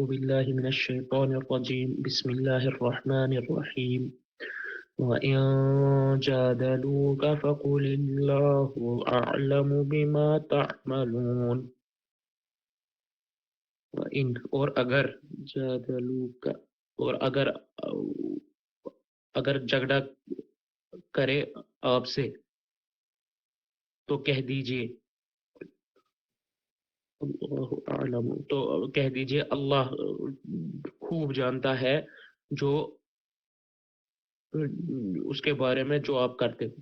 بالله من الشيطان الرجيم بسم الله الرحمن الرحيم وإن جادلوك فقل الله أعلم بما تعملون وإن اور اگر جادلوک اور اگر جھگڑا کرے آپ سے تو کہہ دیجئے اللہ اعلم تو کہہ دیجئے اللہ خوب جانتا ہے جو اس کے بارے میں جو آپ کرتے ہو.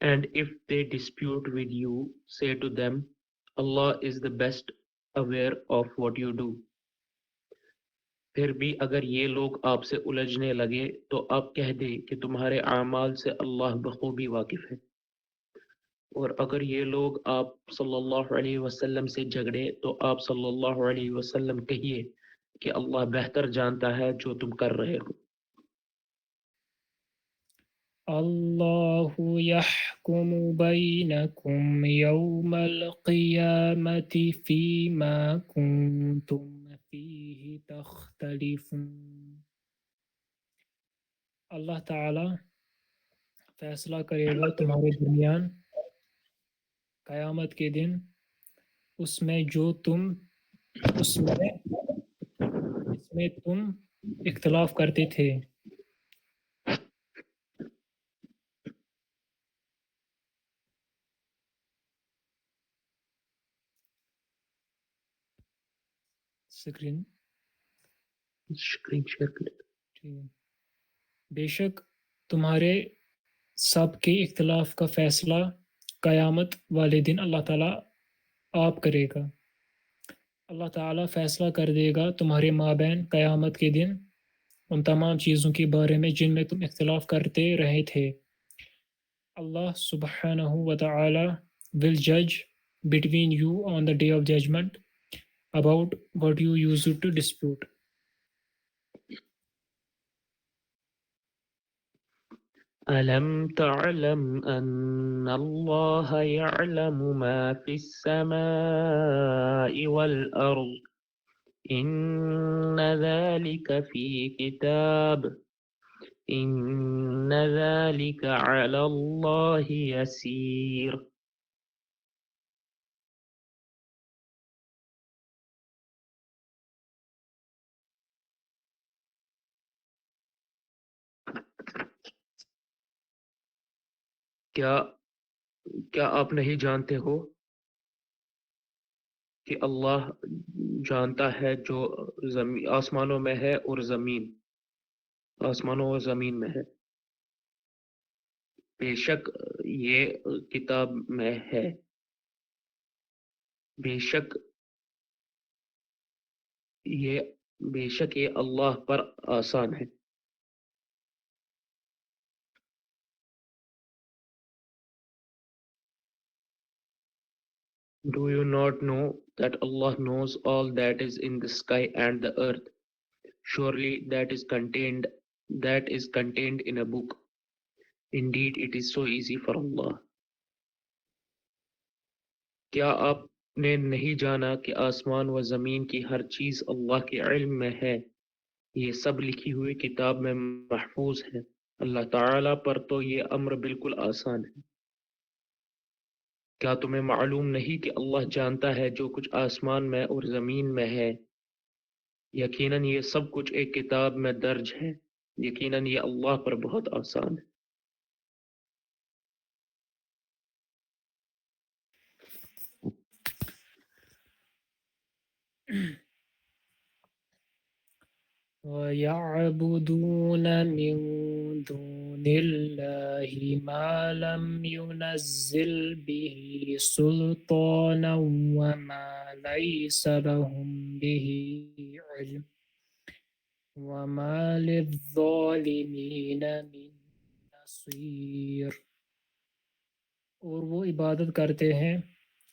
And if they dispute with you, say to them, Allah is the best aware of what you do. پھر بھی اگر یہ لوگ آپ سے الجھنے لگے تو آپ کہہ دیں کہ تمہارے اعمال سے اللہ بخوبی واقف ہے. اور اگر یہ لوگ آپ صلی اللہ علیہ وسلم سے جھگڑے تو آپ صلی اللہ علیہ وسلم کہیے کہ اللہ بہتر جانتا ہے جو تم کر رہے ہو. اللہ یحکم بینکم یوم القیامت فیما کنتم فیہ تختلفون. اللہ تعالی فیصلہ کرے گا تمہارے درمیان قیامت کے دن اس میں تم اختلاف کرتے تھے. اسکرین شیئر کریں. بے شک تمہارے سب کے اختلاف کا فیصلہ قیامت والے دن اللہ تعالیٰ آپ کرے گا. اللہ تعالیٰ فیصلہ کر دے گا تمہارے مابین قیامت کے دن ان تمام چیزوں کے بارے میں جن میں تم اختلاف کرتے رہے تھے. اللہ سبحانہ و تعالی will judge between you on the day of judgment about what you used to dispute. ألم تعلم أن الله يعلم ما في السماء والأرض إن ذلك في كتاب إن ذلك على الله يسير. کیا آپ نہیں جانتے ہو کہ اللہ جانتا ہے جو آسمانوں میں ہے اور آسمانوں اور زمین میں ہے. بے شک یہ کتاب میں ہے. بے شک یہ اللہ پر آسان ہے. Do you not know that Allah knows all that is in the sky and the earth? Surely that is contained in a book. Indeed, it is so easy for Allah. کیا آپ نے نہیں جانا کہ آسمان و زمین کی ہر چیز اللہ کے علم میں ہے؟ یہ سب لکھی ہوئی کتاب میں محفوظ ہے. اللہ تعالیٰ پر تو یہ امر بالکل آسان ہے. کیا تمہیں معلوم نہیں کہ اللہ جانتا ہے جو کچھ آسمان میں اور زمین میں ہے؟ یقیناً یہ سب کچھ ایک کتاب میں درج ہے. یقیناً یہ اللہ پر بہت آسان ہے. وَيَعْبُدُونَ مِن دُونِ اللَّهِ مَا لَمْ يُنَزِّلْ بِهِ سُلْطَانًا وَمَا لَيْسَ لَهُم بِهِ عِلْمٌ وَمَا لِلظَّالِمِينَ مِن نَصِيرٍ. اور وہ عبادت کرتے ہیں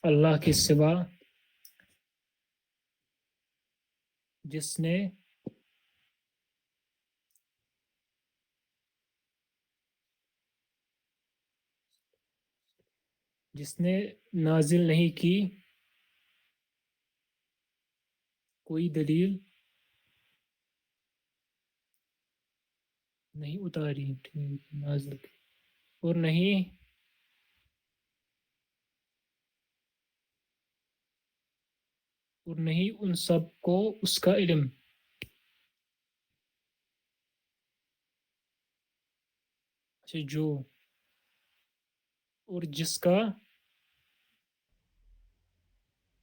اللہ کے سوا جس نے جس نے نازل نہیں کی کوئی دلیل، نہیں اتاری، ٹھیک، نازل کی، اور نہیں ان سب کو اس کا علم، اچھا جو، اور جس کا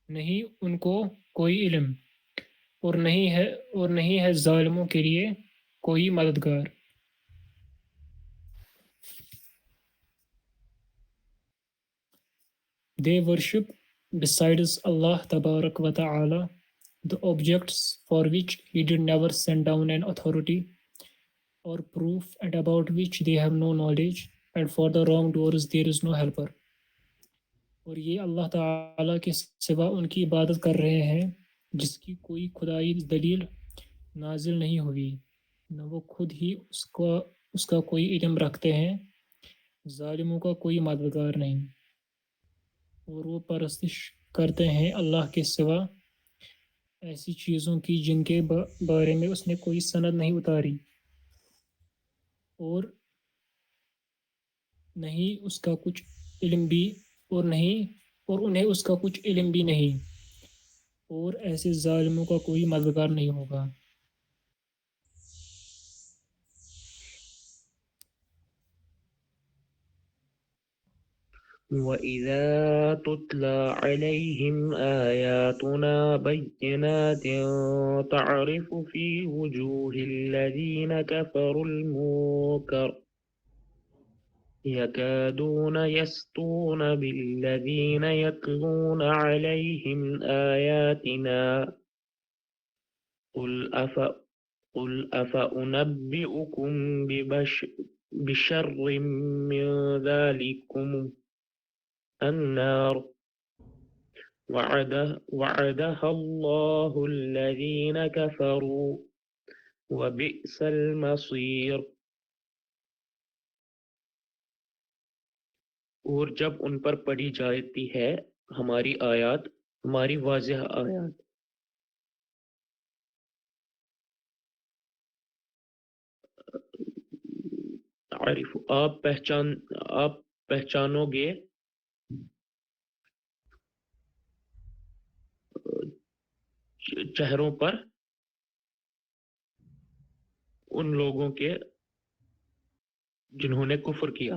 نہیں ان کو کوئی علم، اور نہیں ہے ظالموں کے لیے کوئی مددگار. They worship besides Allah Tabarak wa Ta'ala the objects for which He did never send down an authority or proof, and about which they have no knowledge, and for the wrongdoers there is no helper. اور یہ اللہ تعالیٰ کے سوا ان کی عبادت کر رہے ہیں جس کی کوئی خدائی دلیل نازل نہیں ہوئی، نہ وہ خود ہی اس کا کوئی علم رکھتے ہیں، ظالموں کا کوئی مددگار نہیں، اور وہ پرستش کرتے ہیں اللہ کے سوا ایسی چیزوں کی جن کے بارے میں اس نے کوئی سند نہیں اتاری، اور نہیں اس کا کچھ علم بھی، اور انہیں اس کا کچھ علم بھی نہیں، اور ایسے ظالموں کا کوئی مددگار نہیں ہوگا. وَإِذَا تُتْلَى عَلَيْهِمْ آيَاتُنَا بَيِّنَاتٍ تَعْرِفُ فِي وُجُوهِ الَّذِينَ كَفَرُوا الْمُنكَرَ يَكَادُونَ يَسْطُونَ بِالَّذِينَ يَتْلُونَ عَلَيْهِمْ آيَاتِنَا قُلْ أَفَأُنَبِّئُكُم بِشَرٍّ مِّن ذَلِكُمُ النَّارُ وعدها الله الذين كفروا وبئس المصير. اور جب ان پر پڑھی جاتی ہے ہماری آیات، ہماری واضح آیات، عارف آپ پہچانو گے چہروں پر ان لوگوں کے جنہوں نے کفر کیا.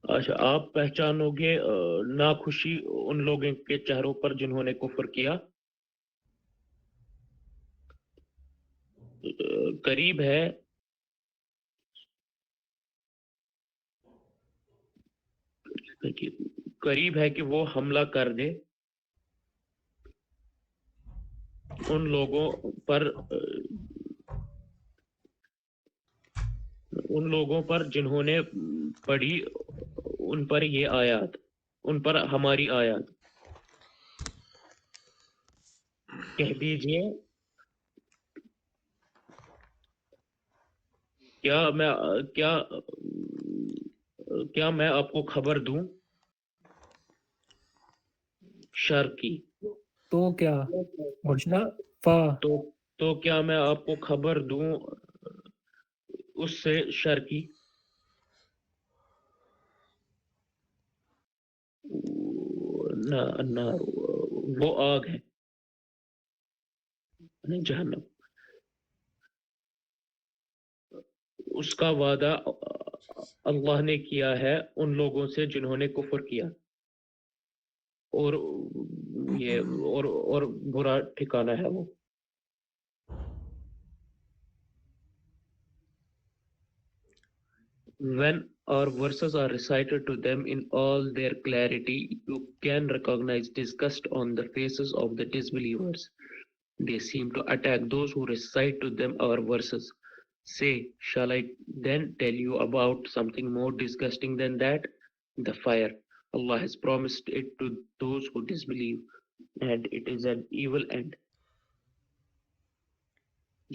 اچھا، آپ پہچانو گے ناخوشی ان لوگوں کے چہروں پر جنہوں نے کفر کیا. قریب ہے کہ وہ حملہ کر دے ان لوگوں پر جنہوں نے پڑھی ان پر یہ آیات، ان پر ہماری آیات. کہہ دیجئے کیا میں آپ کو خبر دوں شر کی؟ تو کیا بچنا فا تو کیا میں آپ کو خبر دوں اس سے شر کی؟ نہ وہ آگ ہے، جہنم. اس کا وعدہ اللہ نے کیا ہے ان لوگوں سے جنہوں نے کفر کیا، اور برا ٹھکانہ ہے وہ. When our verses are recited to them in all their clarity, you can recognize disgust on the faces of the disbelievers. They seem to attack those who recite to them our verses. Say, shall I then tell you about something more disgusting than that? The fire. Allah has promised it to those who disbelieve, and it is an evil end.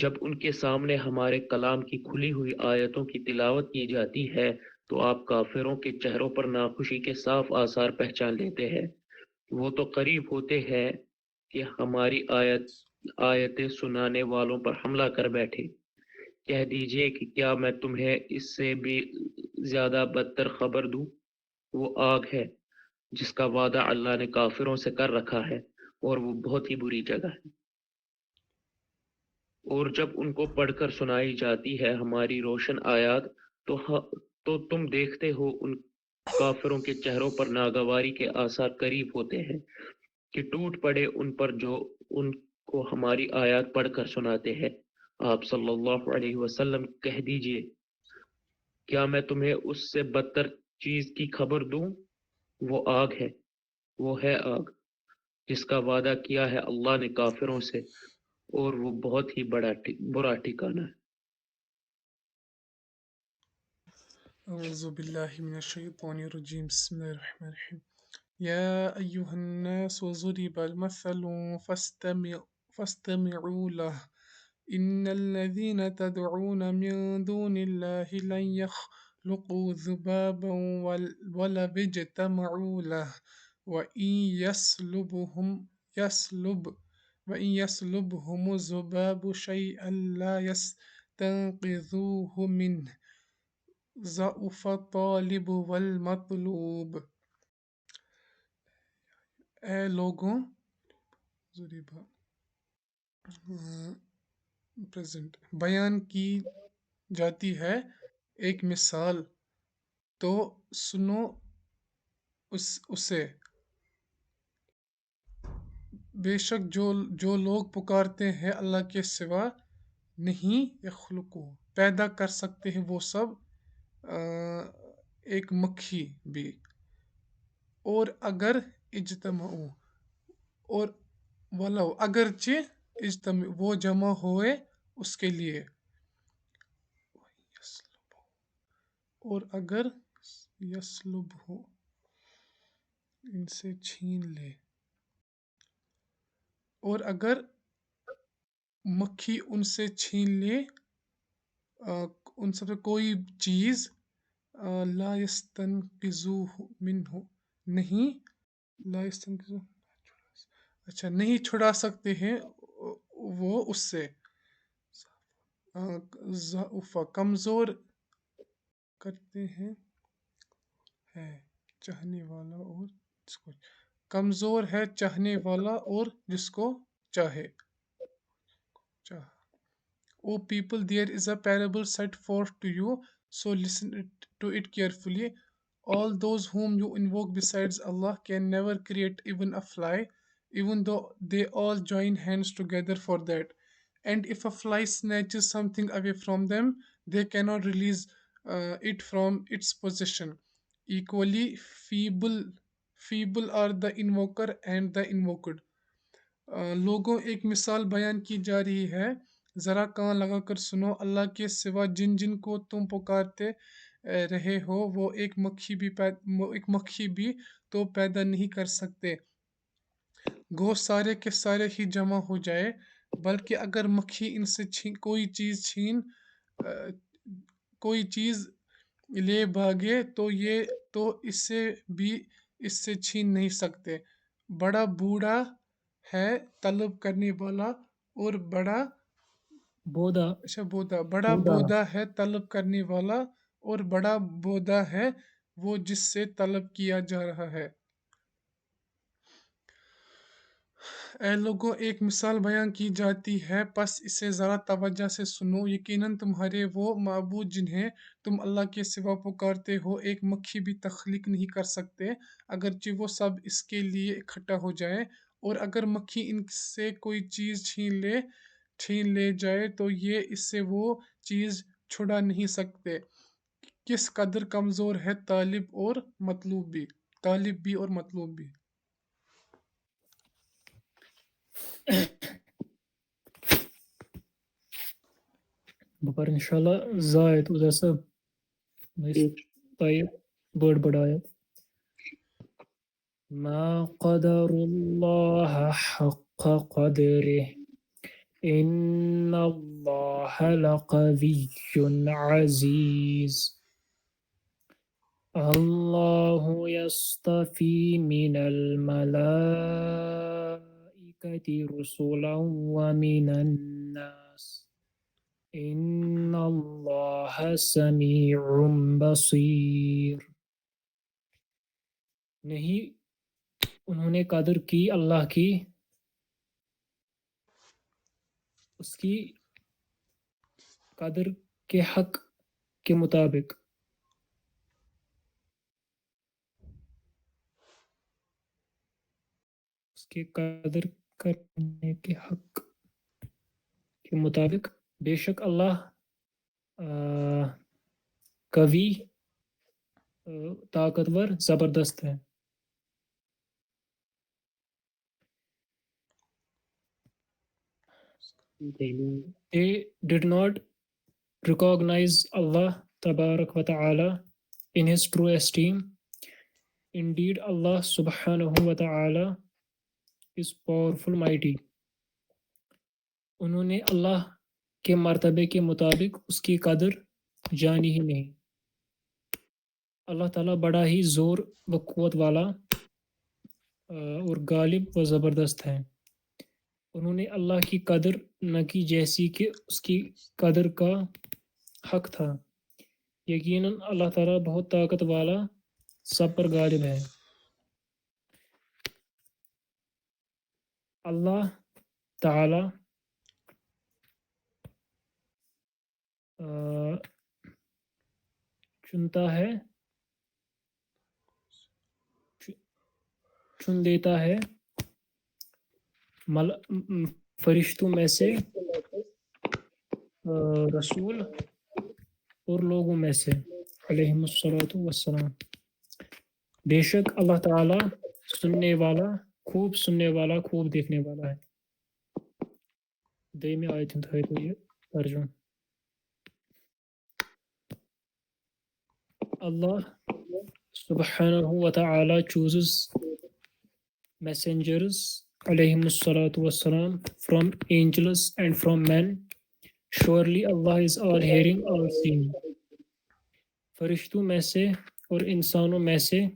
جب ان کے سامنے ہمارے کلام کی کھلی ہوئی آیتوں کی تلاوت کی جاتی ہے تو آپ کافروں کے چہروں پر ناخوشی کے صاف آثار پہچان لیتے ہیں۔ وہ تو قریب ہوتے ہیں کہ ہماری آیتیں سنانے والوں پر حملہ کر بیٹھے۔ کہہ دیجئے کہ کیا میں تمہیں اس سے بھی زیادہ بدتر خبر دوں؟ وہ آگ ہے جس کا وعدہ اللہ نے کافروں سے کر رکھا ہے اور وہ بہت ہی بری جگہ ہے۔ اور جب ان کو پڑھ کر سنائی جاتی ہے ہماری روشن آیات تو تم دیکھتے ہو ان کافروں کے چہروں پر ناگواری کے آثار قریب ہوتے ہیں کہ ٹوٹ پڑے ان پر جو ان کو ہماری آیات پڑھ کر سناتے ہیں۔ آپ صلی اللہ علیہ وسلم کہہ دیجئے کیا میں تمہیں اس سے بدتر چیز کی خبر دوں؟ وہ آگ ہے، وہ ہے آگ جس کا وعدہ کیا ہے اللہ نے کافروں سے اور وہ بہت ہی برا ٹھکانہ ہے۔ اعوذ باللہ من الشیطان الرجیم بسم اللہ الرحمن الرحیم یا ایہا الناس ضرب المثل فاستمعوا له ان الذین تدعون من دون اللہ لن يخلقوا ذبابا ولو اجتمعوا له وإن يسلبهم الذباب شيئا لا يستنقذوه منه ضعف الطالب والمطلوب۔ اے لوگوں پریزنٹ بیان کی جاتی ہے ایک مثال تو سنو اسے، بے شک جو لوگ پکارتے ہیں اللہ کے سوا نہیں یخلقو پیدا کر سکتے ہیں وہ سب ایک مکھی بھی، اور اگر اجتماع اور ولو اگرچہ اجتماع وہ جمع ہوئے اس کے لیے، اور اگر یسلب ہو ان سے چھین لے، اور اگر مکھی ان سے چھین لے ان سب سے کوئی چیز لا یستنقذوہ منہ نہیں لا یستنقذوہ اچھا نہیں چھڑا سکتے ہیں وہ اس سے، ضعف کمزور کرتے ہیں ہے چاہنے والا اور جس کو کمزور ہے چاہنے والا اور جس کو چاہے O people, there is a parable set forth to you, so listen to it carefully. All those whom you invoke besides Allah can never create even a fly, even though they all join hands together for that. And if a fly snatches something away from them, they cannot release it from its possession. Equally feeble are the invoker and the invoked. لوگوں ایک مثال بیان کی جا رہی ہے، ذرا کان لگا کر سنو، اللہ کے سوا جن جن کو تم پکارتے رہے ہو وہ ایک مکھی بھی تو پیدا نہیں کر سکتے، گو سارے کے سارے ہی جمع ہو جائے، بلکہ اگر مکھی ان سے کوئی چیز لے بھاگے تو یہ تو اسے بھی اس سے چھین نہیں سکتے۔ بڑا بوڑھا ہے طلب کرنے والا اور بڑا بودا ہے طلب کرنے والا اور بڑا بودا ہے وہ جس سے طلب کیا جا رہا ہے۔ اے لوگوں ایک مثال بیان کی جاتی ہے پس اسے ذرا توجہ سے سنو، یقیناً تمہارے وہ معبود جنہیں تم اللہ کے سوا پکارتے ہو ایک مکھی بھی تخلیق نہیں کر سکتے اگرچہ وہ سب اس کے لیے اکٹھا ہو جائیں، اور اگر مکھی ان سے کوئی چیز چھین لے جائے تو یہ اس سے وہ چیز چھڑا نہیں سکتے۔ کس قدر کمزور ہے طالب بھی اور مطلوب بھی۔ بکر انشاءاللہ زائد ادھر سے طيب بڑھایا ما قدر الله حق قدره إن الله لقوي عزيز الله يصطفي من الملائكة رسلا ومن الناس إن الله سميع بصير نہیں انہوں نے قدر کی اللہ کی اس کی قدر کے حق کے مطابق اس کی قدر کرنے کے حق کے مطابق بے شک اللہ قوی طاقتور زبردست ہے They did not recognize Allah Tabarak wa Ta'ala in his true esteem. Indeed, Allah Subhanahu wa Ta'ala is powerful, mighty. انہوں نے اللہ کے مرتبے کے مطابق اس کی قدر جانی ہی نہیں اللہ تعالیٰ بڑا ہی زور و قوت والا اور غالب و زبردست ہے انہوں نے اللہ کی قدر نہ کی جیسی کہ اس کی قدر کا حق تھا یقیناً اللہ تعالیٰ بہت طاقت والا سب پر غالب ہے اللہ تعالیٰ چنتا ہے چن لیتا ہے فرشتوں میں سے رسول اور لوگوں میں سے علیہم الصلاۃ والسلام بے شک اللہ تعالیٰ سننے والا خوب دیکھنے والا ہے دائمی آیت انتہائی تو یہ ترجمہ Allah subhanahu wa ta'ala chooses messengers alayhimussalatu wassalam from angels and from men. Surely Allah is all hearing, all seeing. فرشتوں میں سے اور انسانوں میں سے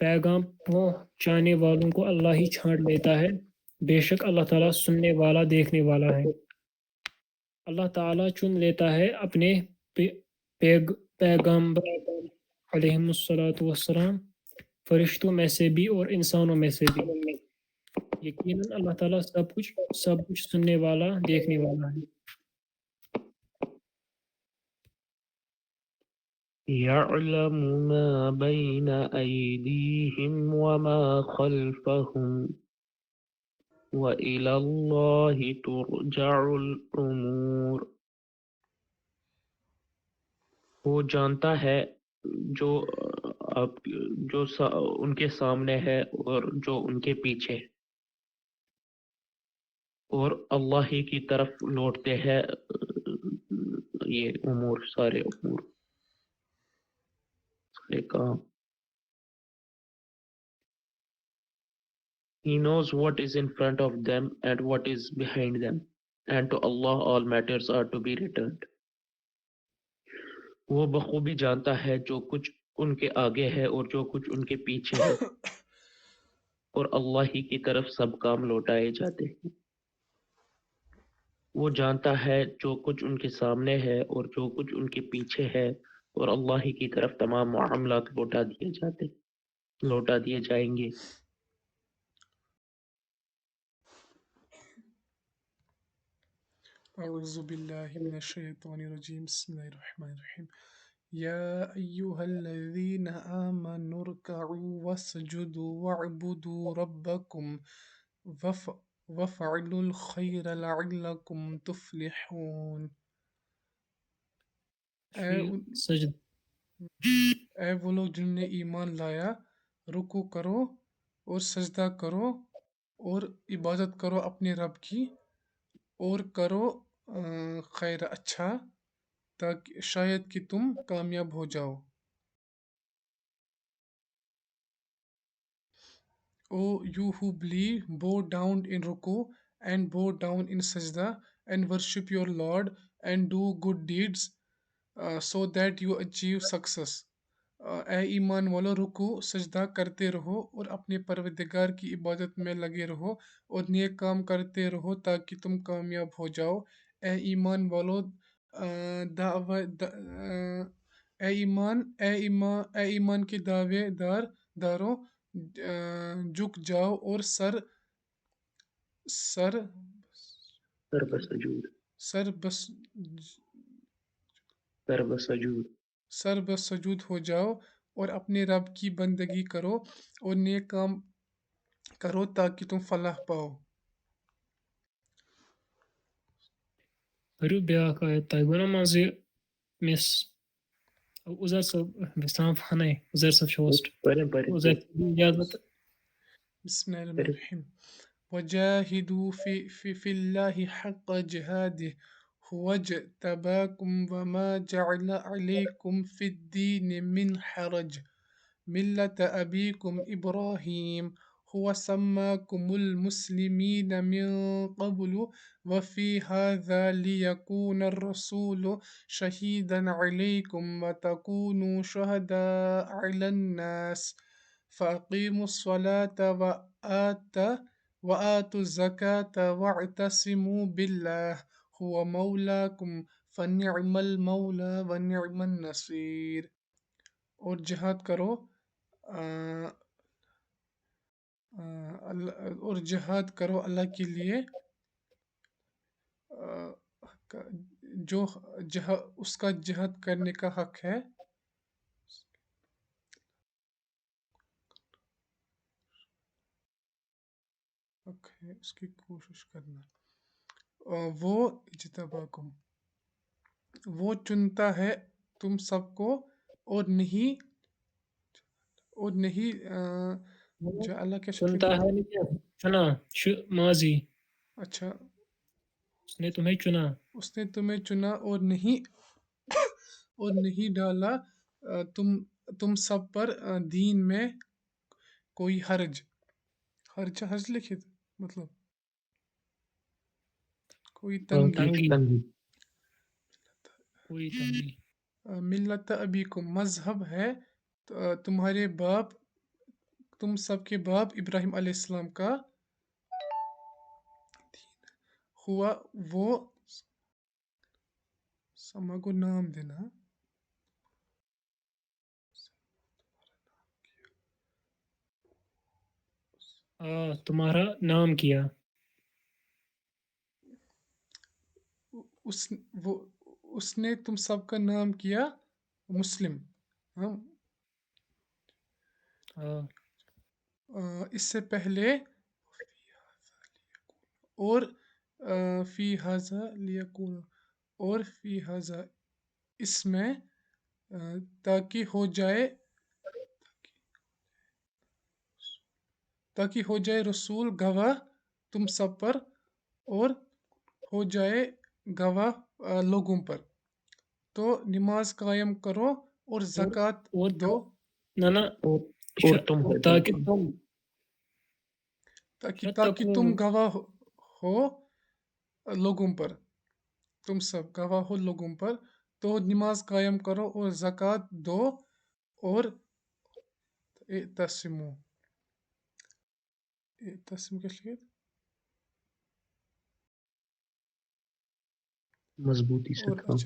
پیغام پہنچانے والوں کو اللہ ہی چھانٹ لیتا ہے بے شک اللہ تعالیٰ سننے والا دیکھنے والا ہے اللہ تعالیٰ چن لیتا ہے اپنے پیغمبر علیہم الصلاۃ والسلام فرشتوں میں سے بھی اور انسانوں میں سے بھی یقیناً اللہ تعالیٰ سب کچھ سننے والا دیکھنے والا ہے يعلم ما بين أيديهم وما خلفهم وإلى الله ترجع الأمور وہ جانتا ہے جو ان کے سامنے ہے اور جو ان کے پیچھے اور اللہ ہی کی طرف لوٹتے ہیں یہ سارے امور سارے کام He knows what is in front of them and what is behind them, and to Allah all matters are to be returned. وہ بخوبی جانتا ہے جو کچھ ان کے آگے ہے اور جو کچھ ان کے پیچھے ہے اور اللہ ہی کی طرف سب کام لوٹائے جاتے ہیں وہ جانتا ہے جو کچھ ان کے سامنے ہے اور جو کچھ ان کے پیچھے ہے اور اللہ ہی کی طرف تمام معاملات لوٹا دیے جائیں گے اعوذ باللہ من الشیطان الرجیم بسم اللہ الرحمن الرحیم یا ایہا الذین آمنوا ارکعوا واسجدوا واعبدوا ربکم وفعلوا الخیر لعلکم تفلحون اے وہ لوگ جنہوں نے ایمان لایا رکوع کرو اور سجدہ کرو اور عبادت کرو اپنے رب کی اور کرو خیر اچھا تاکہ شاید کہ تم کامیاب ہو جاؤ O you who believe, bow down in ruku and bow down in sajda and worship your Lord and do good deeds so that you achieve success. اے ایمان والو رکو سجدہ کرتے رہو اور اپنے پروردگار کی عبادت میں لگے رہو اور نیک کام کرتے رہو تاکہ تم کامیاب ہو جاؤ. اے ایمان والو اے ایمان کے دعوے داروں جھک جاؤ اور سر سربسجود سر بس سربسجود سر بس سجود ہو جاؤ اور اپنے رب کی بندگی کرو اور نیک کام کرو تاکہ تم فلاح پاؤ. پٔرِو بیٛاکھ آیت تۄہہِ گوٚو نا منٛزٕ مِس عُزر صٲب وِسام فنٕے عُزر صٲب چھُ ہوسٹ پڑھیں پڑھیں عُزر اجازت بسم الله الرحمن الرحيم وجاهدوا في الله حق جهاده هو اجتباكم وما جعل عليكم في الدين من حرج ملة أبيكم إبراهيم هو سماكم المسلمين من قبل وفي هذا ليكون الرسول شهيدا عليكم وتكونوا شهداء على الناس فأقيموا الصلاة وآتوا الزكاة واعتصموا بالله هو مولاكم فنعم المولى ونعم النصير. اور جہاد کرو اور جہاد کرو اللہ کے لیے جو اس کا جہاد کرنے کا حق ہے. اس کی کوشش کرنا. وہ اجتباکم وہ چنتا ہے تم سب کو اور نہیں جو اللہ کے چنتا ہے نہیں چنا ماضی اچھا اس نے تمہیں چنا اس نے تمہیں چنا اور نہیں ڈالا تم سب پر دین میں کوئی حرج لکھے مطلب کوئی تنگی. کوئی تنگی ملت ابیکم مذہب ہے تمہارے باپ تم سب کے باپ ابراہیم علیہ السلام کا ہوا وہ سما کو نام دینا تمہارا نام کیا اس نے تم سب کا نام کیا مسلم. اس سے پہلے اور فی حاضہ لیکون اور فی حاضہ اس میں تاکہ ہو جائے رسول گواہ تم سب پر اور ہو جائے گواہ لوگوں پر. تو نماز قائم کرو اور زکوٰۃ دو نہ تاکہ تم گواہ ہو لوگوں پر تم سب گواہ ہو لوگوں پر. تو نماز قائم کرو اور زکوٰۃ دو اور اعتصموا کیا مضبوطی سے تھام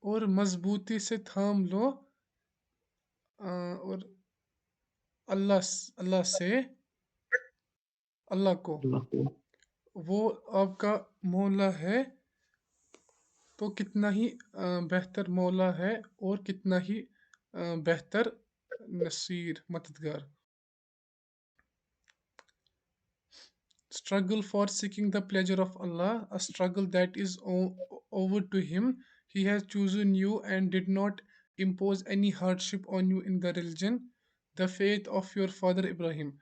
اور مضبوطی سے تھام لو اور اللہ کو وہ آپ کا مولا ہے تو کتنا ہی بہتر مولا ہے اور کتنا ہی بہتر نصیر مددگار. Struggle for seeking the pleasure of Allah, a struggle that is over to Him. He has chosen you and did not impose any hardship on you in the religion, the faith of your father Ibrahim.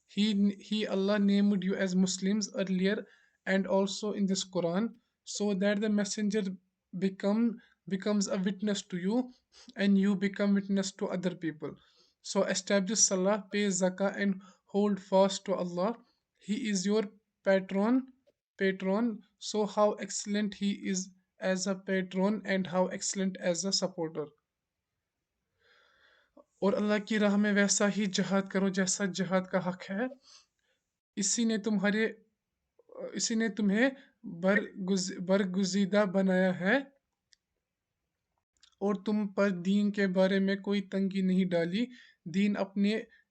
He Allah named you as Muslims earlier and also in this Quran, so that the messenger becomes a witness to you and you become witness to other people. So establish Salah, pay Zakah and hold fast to Allah. He is your patron patron, so how excellent he is as a patron and how excellent as a supporter. اور اللہ کی راہ میں ویسا ہی جہاد کرو جیسا جہاد کا حق ہے. اسی نے تمہیں برگزیدہ بنایا ہے اور تم پر دین کے بارے میں کوئی تنگی نہیں ڈالی.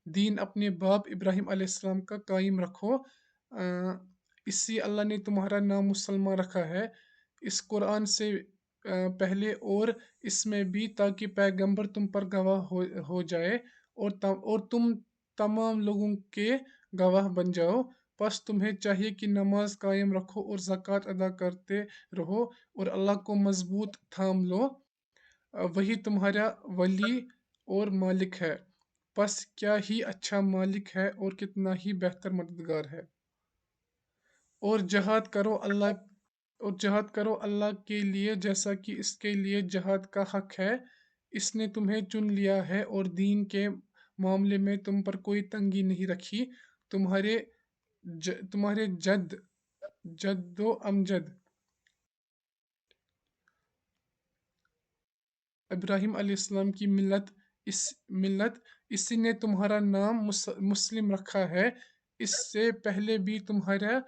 دین اپنے باپ ابراہیم علیہ السلام کا قائم رکھو. اسی اللہ نے تمہارا نام مسلمان رکھا ہے اس قرآن سے پہلے اور اس میں بھی، تاکہ پیغمبر تم پر گواہ ہو جائے اور تم تمام لوگوں کے گواہ بن جاؤ. پس تمہیں چاہیے کہ نماز قائم رکھو اور زکوٰۃ ادا کرتے رہو اور اللہ کو مضبوط تھام لو. وہی تمہارا ولی اور مالک ہے. پس کیا ہی اچھا مالک ہے اور کتنا ہی بہتر مددگار ہے. اور جہاد کرو اللہ کے لیے جیسا کہ اس کے لیے جہاد کا حق ہے. اس نے تمہیں چن لیا ہے اور دین کے معاملے میں تم پر کوئی تنگی نہیں رکھی. تمہارے جد و امجد ابراہیم علیہ السلام کی ملت اسی نے تمہارا نام مسلم رکھا ہے. اس سے پہلے بھی تمہارا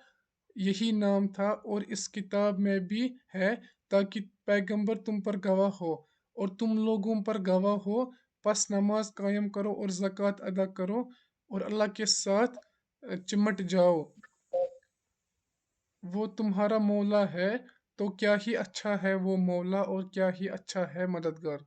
یہی نام تھا اور اس کتاب میں بھی ہے، تاکہ پیغمبر تم پر گواہ ہو اور تم لوگوں پر گواہ ہو. پس نماز قائم کرو اور زکوٰۃ ادا کرو اور اللہ کے ساتھ چمٹ جاؤ. وہ تمہارا مولا ہے، تو کیا ہی اچھا ہے وہ مولا اور کیا ہی اچھا ہے مددگار.